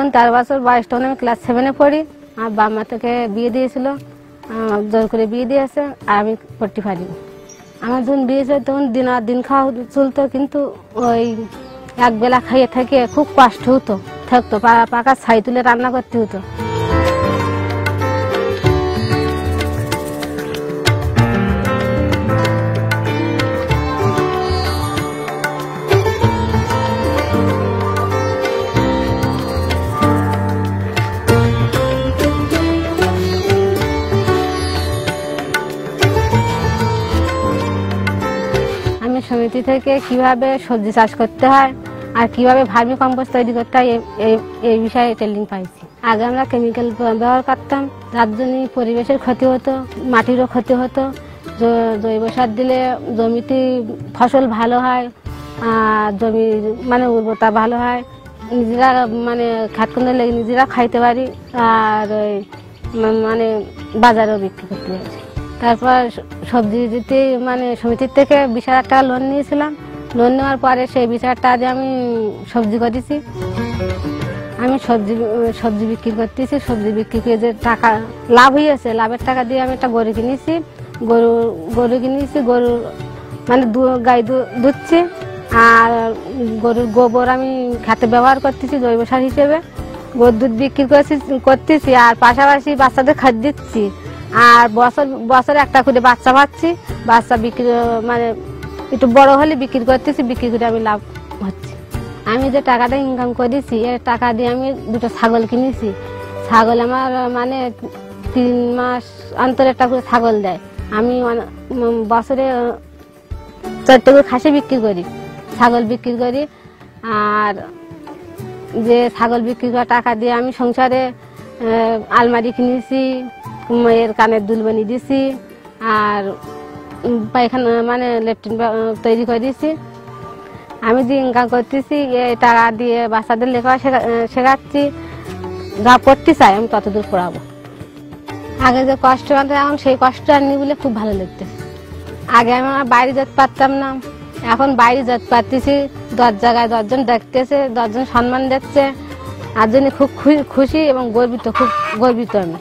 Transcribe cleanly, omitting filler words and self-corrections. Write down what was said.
যখন 13 বছর বয়স তখন আমি ক্লাস 7-এ পড়ি। আমার বাবা মা থেকে বিয়ে দিয়েছিল, জোর করে বিয়ে দিয়েছে, আর আমি পড়তে পারিনি। আমার যখন বিয়ে ছিল তখন দিন খাওয়া চলতো, কিন্তু ওই একবেলা খাইয়ে থেকে খুব কষ্ট হতো, থাকতো পাকা ছাই তুলে রান্না করতে হতো। সমিতি থেকে কিভাবে সবজি চাষ করতে হয় আর কিভাবে ভার্মি কম্পোস্ট তৈরি করতে হয় এই বিষয়ে ট্রেনিং পাইছি। আগে আমরা কেমিক্যাল ব্যবহার করতাম, যার জন্য পরিবেশের ক্ষতি হতো, মাটিরও ক্ষতি হতো। জৈব সার দিলে জমিতে ফসল ভালো হয়, আর জমির মানে উর্বরতা ভালো হয়, নিজেরা মানে খাটকুন্দ লেগে নিজেরা খাইতে পারি, আর ওই মানে বাজারেও বিক্রি করতে পারি। তারপর সবজি দিতে মানে সমিতির থেকে 20,000 টাকা লোন নিয়েছিলাম। লোন নেওয়ার পরে সেই 20,000 টাকা দিয়ে আমি সবজি করেছি। আমি সবজি বিক্রি করতেছি। সবজি বিক্রি করে যে টাকা লাভ হয়েছে, লাভের টাকা দিয়ে আমি একটা গরু কিনেছি। গরু মানে গাই দুধছি, আর গরুর গোবর আমি খেতে ব্যবহার করতেছি জৈব সার হিসেবে। গরুর দুধ বিক্রি করতেছি, আর পাশাপাশি বাচ্চাদের খাদ্য দিচ্ছি। আর বছরে একটা করে বাচ্চা পাচ্ছি। বাচ্চা বিক্রি মানে একটু বড় হলে বিক্রি করতেছি, বিক্রি করে আমি লাভ হচ্ছে। আমি যে টাকাটা ইনকাম করেছি, এর টাকা দিয়ে আমি 2টো ছাগল কিনেছি। ছাগল আমার মানে 3 মাস অন্তর একটা করে ছাগল দেয়। আমি বছরে 4টা করে খাসি বিক্রি করি, ছাগল বিক্রি করি। আর যে ছাগল বিক্রি করা টাকা দিয়ে আমি সংসারে আলমারি কিনেছি, মেয়ের কানের দুল বানিয়ে দিছি, আর পায়খানা মানে ল্যাট্রিন তৈরি করে দিয়েছি। আমি যে ইনকাম করতেছি এই টাকা দিয়ে বাচ্চাদের লেখাপড়া শেখাচ্ছি। যা পড়তে চাই আমি ততদূর পড়াবো। আগে যে কষ্ট হতো এখন সেই কষ্ট আর নি বলে খুব ভালো লাগতেছে। আগে আমি বাইরে যেতে পারতাম না, এখন বাইরে যেতে পারতেছি। 10 জায়গায় 10 জন দেখতেছে, 10 জন সম্মান দিচ্ছে। আর জন্য খুব খুশি এবং খুব গর্বিত আমি।